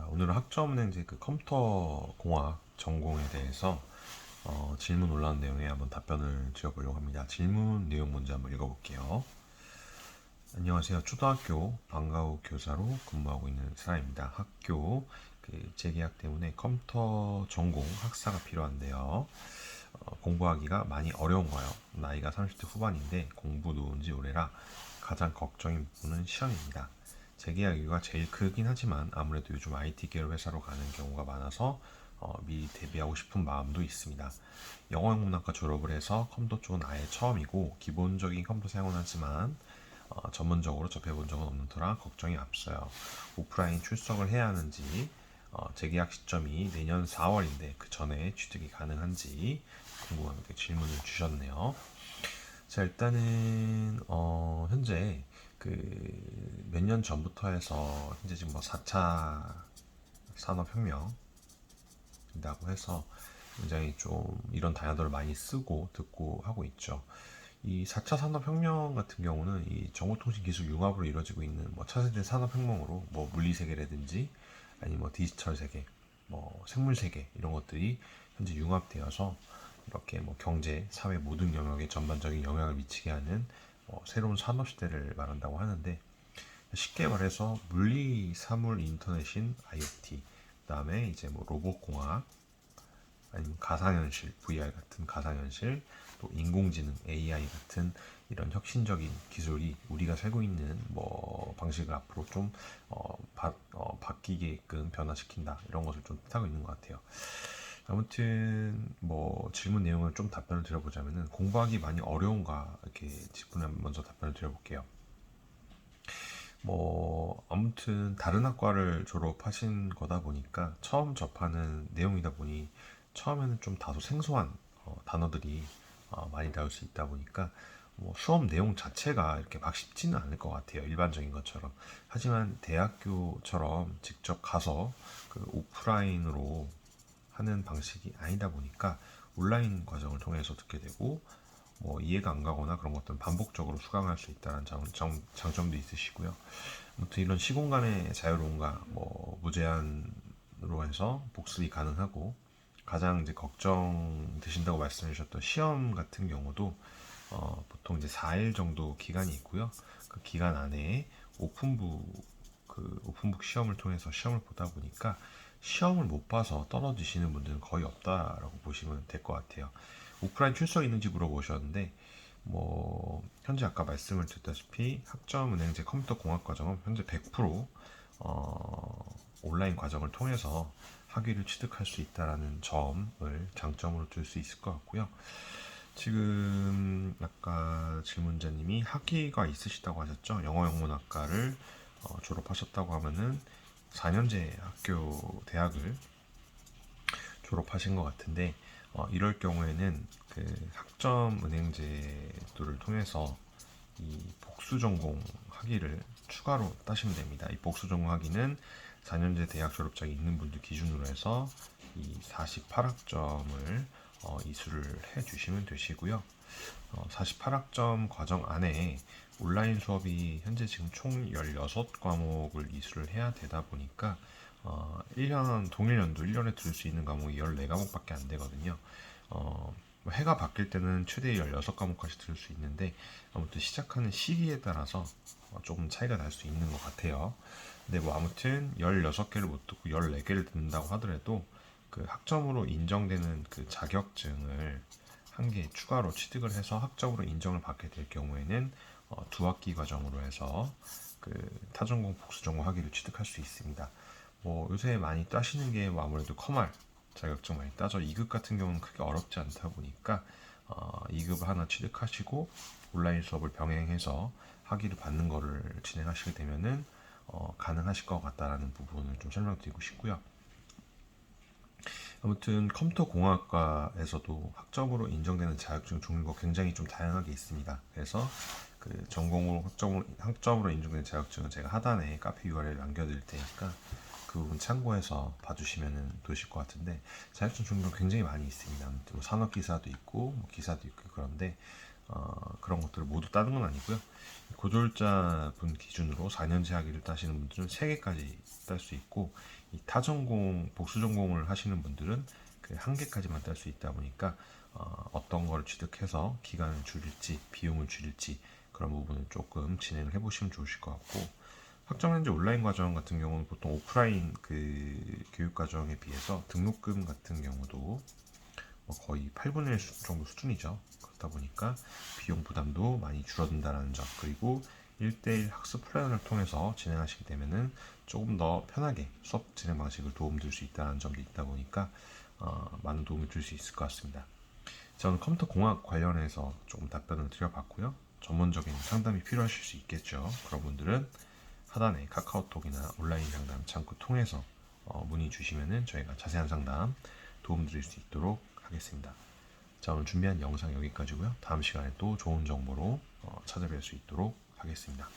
오늘은 학점은행제 그 컴퓨터공학 전공에 대해서 질문 올라온 내용에 한번 답변을 드려보려고 합니다. 질문 내용 먼저 한번 읽어볼게요. 안녕하세요. 초등학교 방과 후 교사로 근무하고 있는 사람입니다. 학교 재계약 때문에 컴퓨터 전공 학사가 필요한데요. 공부하기가 많이 어려운가요? 나이가 30대 후반인데 공부 놓은 지 오래라 가장 걱정인 부분은 시험입니다. 재계약 이유가 제일 크긴 하지만 아무래도 요즘 IT 계열 회사로 가는 경우가 많아서 미리 대비하고 싶은 마음도 있습니다. 영어영문학과 졸업을 해서 컴퓨터 쪽은 아예 처음이고 기본적인 컴퓨터 사용은 하지만 전문적으로 접해본 적은 없는 터라 걱정이 앞서요. 오프라인 출석을 해야 하는지 재계약 시점이 내년 4월인데 그 전에 취득이 가능한지 궁금한 질문을 주셨네요. 자, 일단은 현재 그 몇 년 전부터 해서 현재 지금 뭐 4차 산업혁명이라고 해서 굉장히 좀 이런 단어들을 많이 쓰고 듣고 하고 있죠. 이 4차 산업혁명 같은 경우는 이 정보통신 기술 융합으로 이루어지고 있는 뭐 차세대 산업혁명으로 뭐 물리세계라든지 아니 뭐 디지털 세계, 뭐 생물 세계 이런 것들이 현재 융합되어서 이렇게 뭐 경제, 사회 모든 영역에 전반적인 영향을 미치게 하는 새로운 산업 시대를 말한다고 하는데 쉽게 말해서 물리, 사물, 인터넷인 IoT, 그다음에 이제 뭐 로봇공학, 아니면 가상현실, VR 같은 가상현실, 또 인공지능, AI 같은 이런 혁신적인 기술이 우리가 살고 있는 뭐 방식을 앞으로 좀 바뀌게끔 변화시킨다 이런 것을 좀 뜻하고 있는 것 같아요. 아무튼 뭐 질문 내용을 좀 답변을 드려보자면은 공부하기 많이 어려운가 이렇게 질문에 먼저 답변을 드려볼게요. 뭐 아무튼 다른 학과를 졸업하신 거다 보니까 처음 접하는 내용이다 보니 처음에는 좀 다소 생소한 단어들이 많이 나올 수 있다 보니까 뭐 수업 내용 자체가 이렇게 막 쉽지는 않을 것 같아요. 일반적인 것처럼. 하지만 대학교처럼 직접 가서 그 오프라인으로 하는 방식이 아니다 보니까 온라인 과정을 통해서 듣게 되고 뭐 이해가 안 가거나 그런 것들은 반복적으로 수강할 수 있다는 장점도 있으시고요. 아무튼 이런 시공간의 자유로움과 뭐 무제한으로 해서 복습이 가능하고 가장 이제 걱정되신다고 말씀해 주셨던 시험 같은 경우도 보통 이제 4일 정도 기간이 있고요. 그 기간 안에 오픈북 오픈북 시험을 통해서 시험을 보다 보니까 시험을 못 봐서 떨어지시는 분들은 거의 없다라고 보시면 될 것 같아요. 오프라인 출석 있는지 물어보셨는데 뭐 현재 아까 말씀을 드렸다시피 학점은행제 컴퓨터 공학 과정은 현재 100% 온라인 과정을 통해서 학위를 취득할 수 있다라는 점을 장점으로 들 수 있을 것 같고요. 지금 아까 질문자님이 학위가 있으시다고 하셨죠? 영어영문학과를 졸업하셨다고 하면은 4년제 학교 대학을 졸업하신 것 같은데 이럴 경우에는 그 학점 은행제도를 통해서 이 복수 전공 학위를 추가로 따시면 됩니다. 이 복수 전공 학위는 4년제 대학 졸업장이 있는 분들 기준으로 해서 이 48학점을 이수를 해 주시면 되시고요. 48학점 과정 안에 온라인 수업이 현재 지금 총 16과목을 이수를 해야 되다 보니까 1년 동일 연도 1년에 들을 수 있는 과목이 14과목밖에 안 되거든요. 해가 바뀔 때는 최대 16과목까지 들을 수 있는데 아무튼 시작하는 시기에 따라서 조금 차이가 날 수 있는 것 같아요. 근데 뭐 아무튼 16개를 못 듣고 14개를 듣는다고 하더라도 그 학점으로 인정되는 그 자격증을 한 개 추가로 취득을 해서 학점으로 인정을 받게 될 경우에는 두 학기 과정으로 해서 그 타전공 복수전공 학위를 취득할 수 있습니다. 뭐 요새 많이 따시는 게 뭐 아무래도 커말 자격증 많이 따죠. 2급 같은 경우는 크게 어렵지 않다 보니까 2급을 하나 취득하시고 온라인 수업을 병행해서 학위를 받는 거를 진행하시게 되면은 가능하실 것 같다라는 부분을 좀 설명드리고 싶고요. 아무튼 컴퓨터 공학과에서도 학점으로 인정되는 자격증 종류가 굉장히 좀 다양하게 있습니다. 그래서 그 전공으로 학점으로 인정된 자격증은 제가 하단에 카페 URL 남겨드릴 테니까 그 부분 참고해서 봐주시면 되실 것 같은데 자격증 종류가 굉장히 많이 있습니다. 뭐 산업기사도 있고 뭐 기사도 있고 그런데 그런 것들을 모두 따는 건 아니고요. 고졸자 분 기준으로 4년제 학위를 따시는 분들은 3개까지 딸 수 있고, 이 타전공, 복수전공을 하시는 분들은 그 1개까지만 딸 수 있다 보니까 어떤 걸 취득해서 기간을 줄일지 비용을 줄일지 그런 부분을 조금 진행을 해보시면 좋으실 것 같고, 학점현재 온라인 과정 같은 경우는 보통 오프라인 그 교육 과정에 비해서 등록금 같은 경우도 뭐 거의 8분의 1 정도 수준이죠. 그렇다 보니까 비용 부담도 많이 줄어든다는 점, 그리고 1대1 학습 플랜을 통해서 진행하시게 되면은 조금 더 편하게 수업 진행 방식을 도움줄 수 있다는 점도 있다 보니까 많은 도움을 줄 수 있을 것 같습니다. 저는 컴퓨터 공학 관련해서 조금 답변을 드려봤고요. 전문적인 상담이 필요하실 수 있겠죠. 그런 분들은 하단에 카카오톡이나 온라인 상담 창구 통해서 문의 주시면은 저희가 자세한 상담 도움 드릴 수 있도록 하겠습니다. 자, 오늘 준비한 영상 여기까지고요. 다음 시간에 또 좋은 정보로 찾아뵐 수 있도록 하겠습니다.